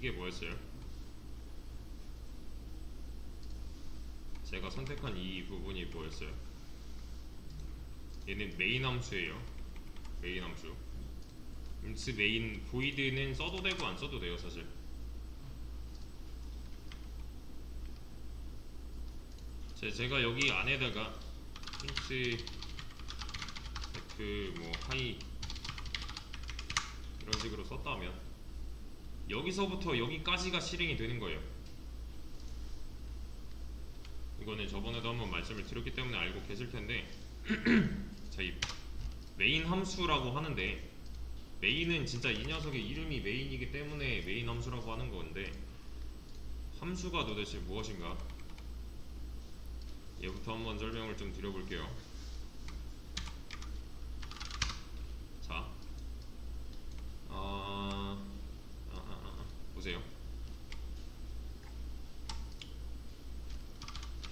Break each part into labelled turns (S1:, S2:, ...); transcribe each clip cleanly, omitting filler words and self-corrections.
S1: 이게 뭐였어요? 제가 선택한 이 부분이 뭐였어요? 얘는 메인 함수예요. 메인 함수. 인스 메인 보이드는 써도 되고 안 써도 돼요 사실. 제가 여기 안에다가 인스 그 뭐 하이 이런 식으로 썼다면 여기서부터 여기까지가 실행이 되는 거예요. 이거는 저번에도 한번 말씀을 드렸기 때문에 알고 계실 텐데 저희 메인 함수라고 하는데 메인은 진짜 이 녀석의 이름이 메인이기 때문에 메인 함수라고 하는 건데 함수가 도대체 무엇인가? 얘부터 한번 설명을 좀 드려볼게요. 자, 보세요.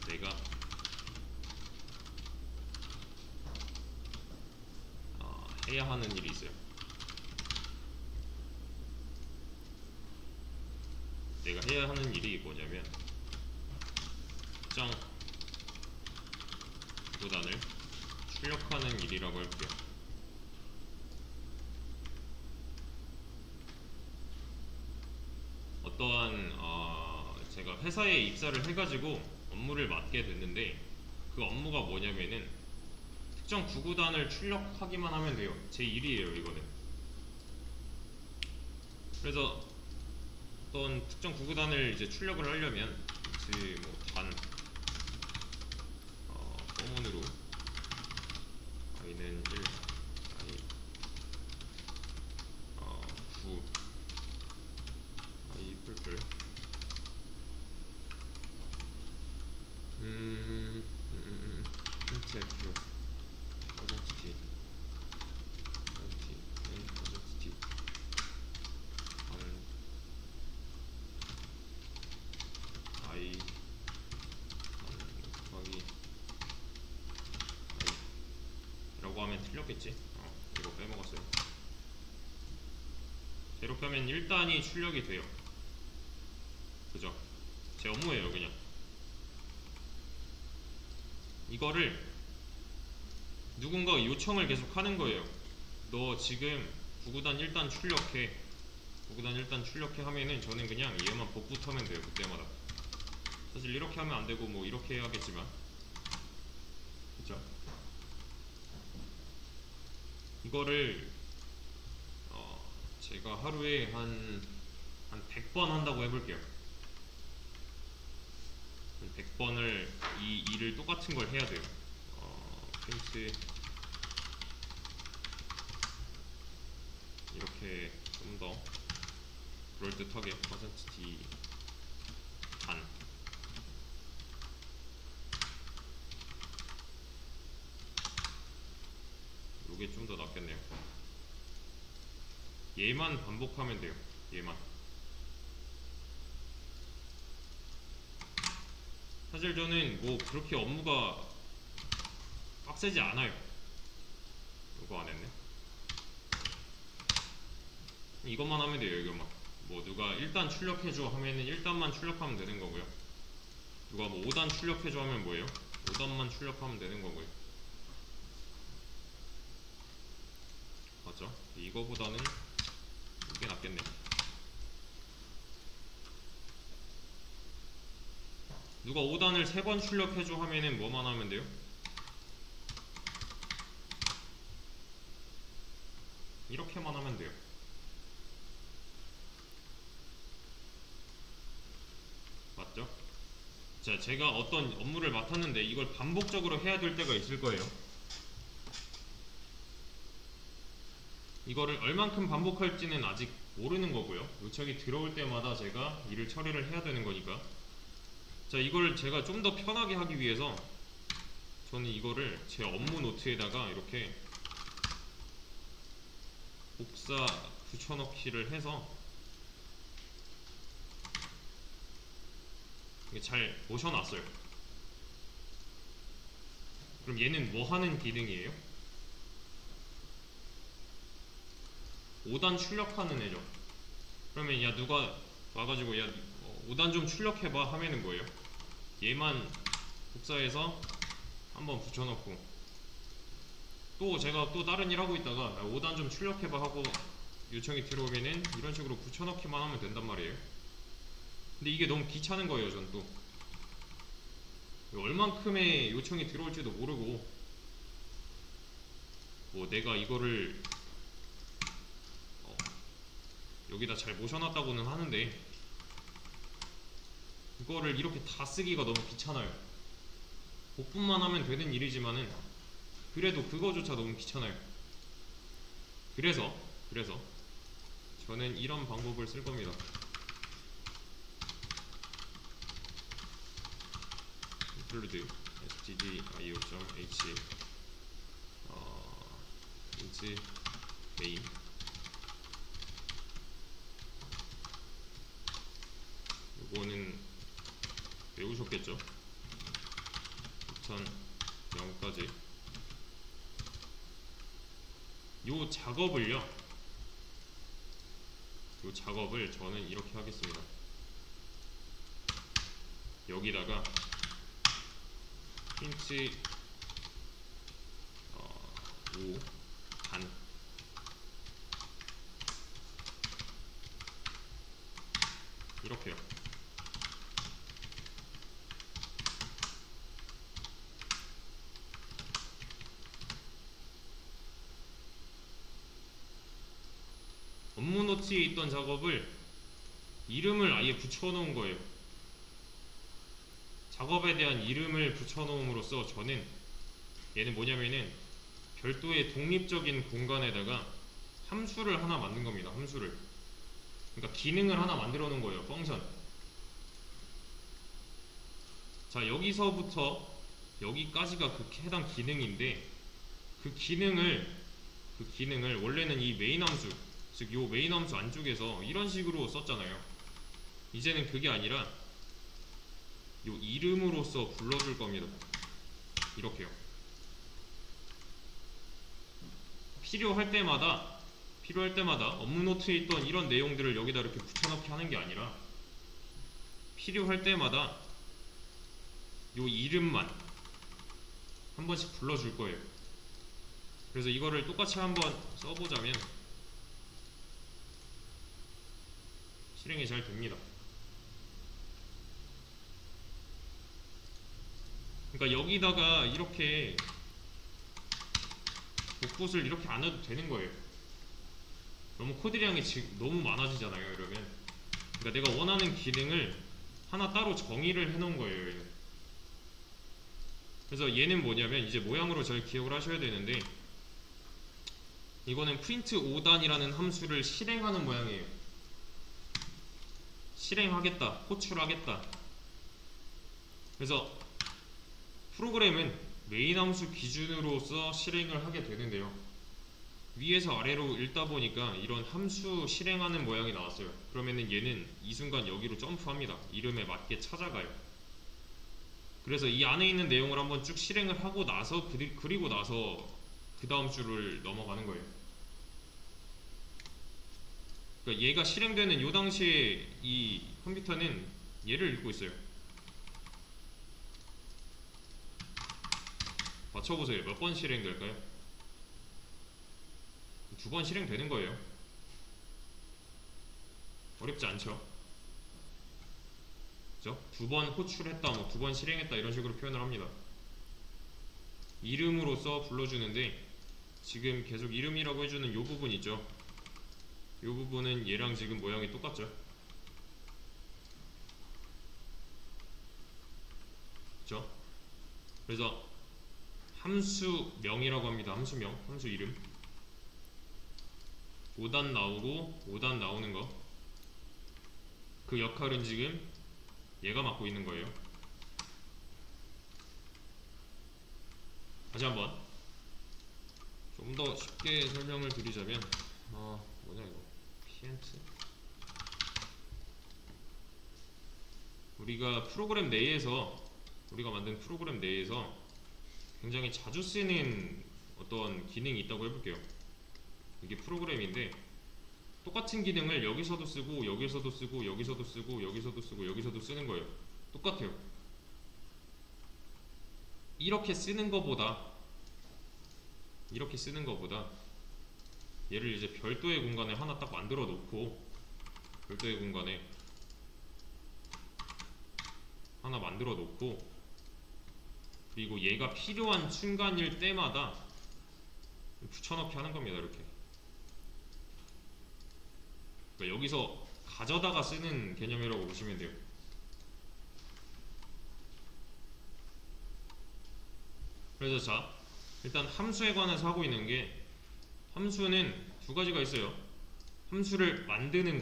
S1: 내가 해야 하는 일이 있어요. 내가 해야 하는 일이 뭐냐면 특정 구단을 출력하는 일이라고 할게요. 어떠한 제가 회사에 입사를 해가지고 업무를 맡게 됐는데 그 업무가 뭐냐면은 특정 구구단을 출력하기만 하면 돼요. 제 일이에요 이거는. 그래서 어떤 특정 구구단을 이제 출력을 하려면 그 뭐단 포문으로 i는 1, i 9, i 뿔뿔 printf identity identity i 곱하기 i 라고 하면 틀렸겠지? 이거 빼먹었어요. 이렇게 하면 1단이 출력이 돼요. 그죠? 제 업무예요 그냥. 이거를 누군가 요청을 계속 하는 거예요. 너 지금 구구단 1단 출력해. 구구단 1단 출력해 하면은 저는 그냥 얘만 복붙하면 돼요 그때마다. 사실 이렇게 하면 안 되고 뭐 이렇게 해야겠지만 그쵸? 이거를 제가 하루에 한 100번 한다고 해볼게요. 100번을 이 일을 똑같은 걸 해야 돼요. 프린트 이렇게 좀 더 그럴듯하게 %d 단 요게 좀 더 낫겠네요. 얘만 반복하면 돼요. 얘만. 사실 저는 뭐 그렇게 업무가 빡세지 않아요. 이거 안 했네. 이것만 하면 돼요. 이것만. 뭐 누가 1단 출력해줘 하면은 1단만 출력하면 되는 거고요. 누가 뭐 5단 출력해줘 하면 뭐예요? 5단만 출력하면 되는 거고요. 맞죠? 이거보다는 이게 낫겠네. 누가 5단을 3번 출력해줘 하면은 뭐만 하면 돼요? 이렇게만 하면 돼요. 맞죠? 자, 제가 어떤 업무를 맡았는데 이걸 반복적으로 해야 될 때가 있을 거예요. 이거를 얼만큼 반복할지는 아직 모르는 거고요. 요청이 들어올 때마다 제가 일을 처리를 해야 되는 거니까. 자, 이걸 제가 좀 더 편하게 하기 위해서 저는 이거를 제 업무 노트에다가 이렇게 복사 붙여넣기를 해서 잘 모셔놨어요. 그럼 얘는 뭐 하는 기능이에요? 5단 출력하는 애죠. 그러면 야 누가 와가지고 야 5단 좀 출력해봐 하면은 뭐예요? 얘만 복사해서 한번 붙여놓고 또 제가 또 다른 일 하고 있다가 5단 좀 출력해봐 하고 요청이 들어오면은 이런 식으로 붙여넣기만 하면 된단 말이에요. 근데 이게 너무 귀찮은 거예요. 전 또 얼만큼의 요청이 들어올지도 모르고 뭐 내가 이거를 여기다 잘 모셔놨다고는 하는데 이거를 이렇게 다 쓰기가 너무 귀찮아요. 복분만 하면 되는 일이지만은 그래도 그거조차 너무 귀찮아요. 그래서 저는 이런 방법을 쓸 겁니다. include stdio.h int main 요거는 외우셨겠죠? 2000까지 요 작업을 저는 이렇게 하겠습니다. 여기다가 프린트 5단 이렇게요. 업무 노트에 있던 작업을 이름을 아예 붙여놓은 거예요. 작업에 대한 이름을 붙여놓음으로써 저는 얘는 뭐냐면은 별도의 독립적인 공간에다가 함수를 하나 만든 겁니다. 함수를. 그러니까 기능을 하나 만들어 놓은 거예요. 펑션. 자, 여기서부터 여기까지가 그 해당 기능인데 그 기능을 원래는 이 메인 함수, 즉 요 메인 함수 안쪽에서 이런 식으로 썼잖아요. 이제는 그게 아니라 요 이름으로써 불러줄 겁니다. 이렇게요. 필요할 때마다 업무 노트에 있던 이런 내용들을 여기다 이렇게 붙여넣기 하는 게 아니라 필요할 때마다 요 이름만 한 번씩 불러줄 거예요. 그래서 이거를 똑같이 한번 써보자면 실행이 잘 됩니다. 그러니까 여기다가 이렇게 복붙을 이렇게 안 해도 되는 거예요. 너무 코드량이 너무 많아지잖아요. 이러면 그러니까 내가 원하는 기능을 하나 따로 정의를 해놓은 거예요. 얘는. 그래서 얘는 뭐냐면 이제 모양으로 잘 기억을 하셔야 되는데 이거는 print 5단이라는 함수를 실행하는 모양이에요. 실행하겠다, 호출하겠다. 그래서 프로그램은 메인 함수 기준으로서 실행을 하게 되는데요. 위에서 아래로 읽다 보니까 이런 함수 실행하는 모양이 나왔어요. 그러면은 얘는 이 순간 여기로 점프합니다. 이름에 맞게 찾아가요. 그래서 이 안에 있는 내용을 한번 쭉 실행을 하고 나서 그리고 나서 그 다음 줄을 넘어가는 거예요. 그러니까 얘가 실행되는 요 당시에 이 컴퓨터는 얘를 읽고 있어요. 맞춰보세요. 몇 번 실행될까요? 2번 실행되는 거예요. 어렵지 않죠? 그죠? 2번 호출했다, 뭐 2번 실행했다 이런 식으로 표현을 합니다. 이름으로써 불러주는데 지금 계속 이름이라고 해주는 요 부분 있죠? 요 부분은 얘랑 지금 모양이 똑같죠? 그죠? 그래서 함수명이라고 합니다. 함수명, 함수 이름 5단 나오고 5단 나오는 거 그 역할은 지금 얘가 맡고 있는 거예요. 다시 한번 좀 더 쉽게 설명을 드리자면 뭐냐 이거 pnt 우리가 만든 프로그램 내에서 굉장히 자주 쓰는 어떤 기능이 있다고 해볼게요. 이게 프로그램인데 똑같은 기능을 여기서도 쓰고 여기서도 쓰고 여기서도 쓰고 여기서도 쓰고 여기서도 쓰는 거예요. 똑같아요. 이렇게 쓰는 거보다 얘를 이제 별도의 공간에 하나 딱 만들어 놓고 별도의 공간에 하나 만들어 놓고 그리고 얘가 필요한 순간일 때마다 붙여넣기 하는 겁니다. 이렇게. 그러니까 여기서 가져다가 쓰는 개념이라고 보시면 돼요. 그래서 자, 일단 함수에 관해서 하고 있는 게 함수는 두 가지가 있어요. 함수를 만드는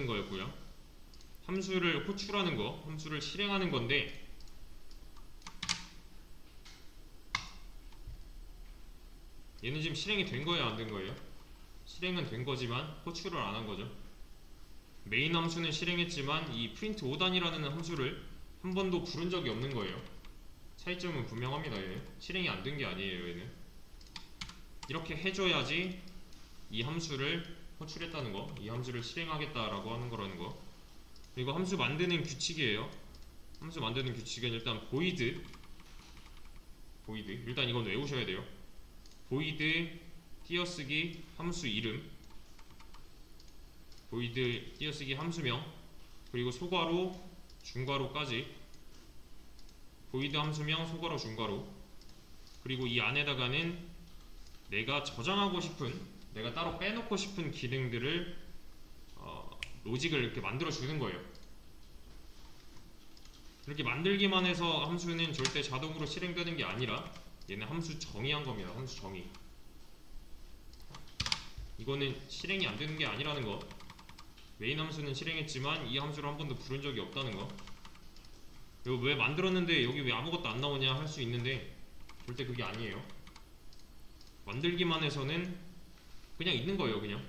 S1: 거였고요. 함수를 호출하는 거, 함수를 실행하는 건데 얘는 지금 실행이 된 거예요, 안 된 거예요? 실행은 된 거지만 호출을 안 한 거죠. 메인 함수는 실행했지만 이 print 5단이라는 함수를 한 번도 부른 적이 없는 거예요. 차이점은 분명합니다. 얘는 실행이 안 된 게 아니에요. 얘는 이렇게 해줘야지 이 함수를 호출했다는 거, 이 함수를 실행하겠다라고 하는 거라는 거. 그리고 함수 만드는 규칙이에요. 함수 만드는 규칙은 일단 void 일단 이건 외우셔야 돼요. void 띄어쓰기 함수 이름, void 띄어쓰기 함수명, 그리고 소괄호 중괄호까지 void 함수명 소괄호 중괄호. 그리고 이 안에다가는 내가 저장하고 싶은, 내가 따로 빼놓고 싶은 기능들을 로직을 이렇게 만들어 주는 거예요. 이렇게 만들기만 해서 함수는 절대 자동으로 실행되는 게 아니라 얘는 함수 정의한 겁니다. 함수 정의. 이거는 실행이 안 되는 게 아니라는 거. 메인 함수는 실행했지만 이 함수를 한 번도 부른 적이 없다는 거. 이거 왜 만들었는데 여기 왜 아무것도 안 나오냐 할 수 있는데 절대 그게 아니에요. 만들기만 해서는 그냥 있는 거예요. 그냥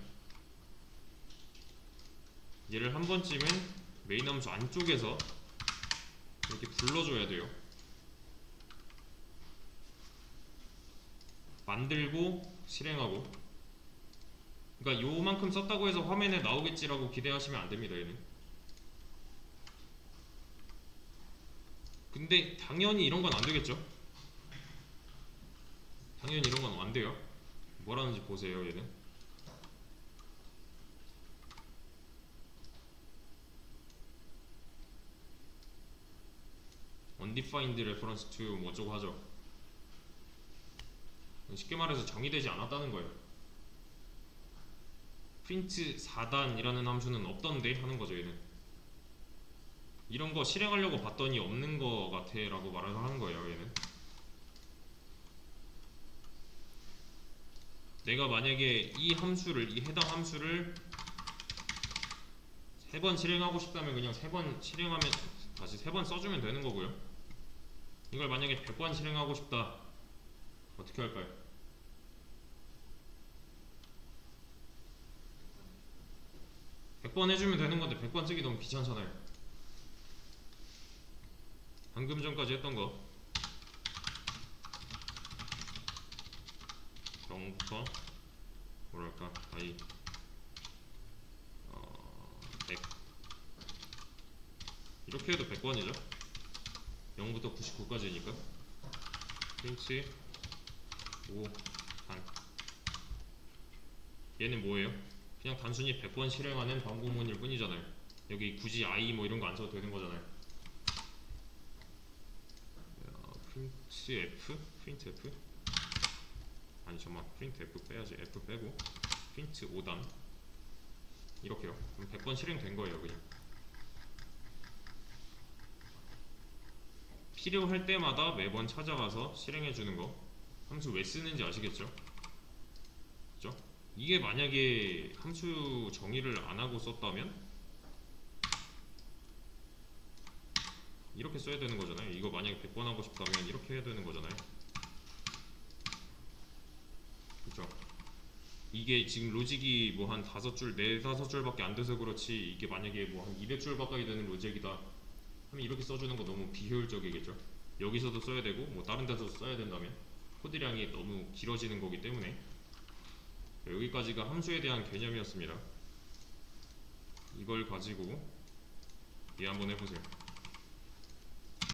S1: 얘를 한 번쯤은 메인 함수 안쪽에서 이렇게 불러줘야 돼요. 만들고 실행하고. 그러니까 요만큼 썼다고 해서 화면에 나오겠지라고 기대하시면 안 됩니다. 얘는. 근데 당연히 이런 건 안 되겠죠. 당연히 이런 건 안 돼요. 뭐라는지 보세요. 얘는 undefined reference to 뭐 어쩌고 하죠. 쉽게 말해서 정의되지 않았다는 거예요. print 4단이라는 함수는 없던데 하는 거죠. 얘는 이런 거 실행하려고 봤더니 없는 거 같아 라고 말을 하는 거예요. 얘는 내가 만약에 이 함수를, 이 해당 함수를 3번 실행하고 싶다면 그냥 3번 실행하면 다시 3번 써주면 되는 거고요. 이걸 만약에 100번 실행하고 싶다 어떻게 할까요? 100번 해주면 되는 건데 100번 쓰기 너무 귀찮잖아요. 방금 전까지 했던 거 0부터 뭐랄까 i 100 이렇게 해도 100번이죠. 0부터 99까지니까 print 5단. 얘는 뭐예요? 그냥 단순히 100번 실행하는 반복문일 뿐이잖아요. 여기 굳이 i 뭐 이런 거 안 써도 되는 거잖아요. printf 아니 잠깐만 printf 빼야지. f 빼고 print 5단 이렇게요. 그럼 100번 실행된 거예요. 그냥 필요할 때마다 매번 찾아가서 실행해주는 거. 함수 왜 쓰는지 아시겠죠? 그죠? 이게 만약에 함수 정의를 안 하고 썼다면 이렇게 써야 되는 거잖아요. 이거 만약에 100번 하고 싶다면 이렇게 해야 되는 거잖아요. 그쵸? 이게 지금 로직이 뭐 한 5줄, 4-5줄 밖에 안 돼서 그렇지 이게 만약에 뭐 한 200줄 가까이 되는 로직이다 하면 이렇게 써주는 거 너무 비효율적이겠죠? 여기서도 써야 되고 뭐 다른 데서도 써야 된다면 코드량이 너무 길어지는 거기 때문에 여기까지가 함수에 대한 개념이었습니다. 이걸 가지고 이해 한번 해보세요.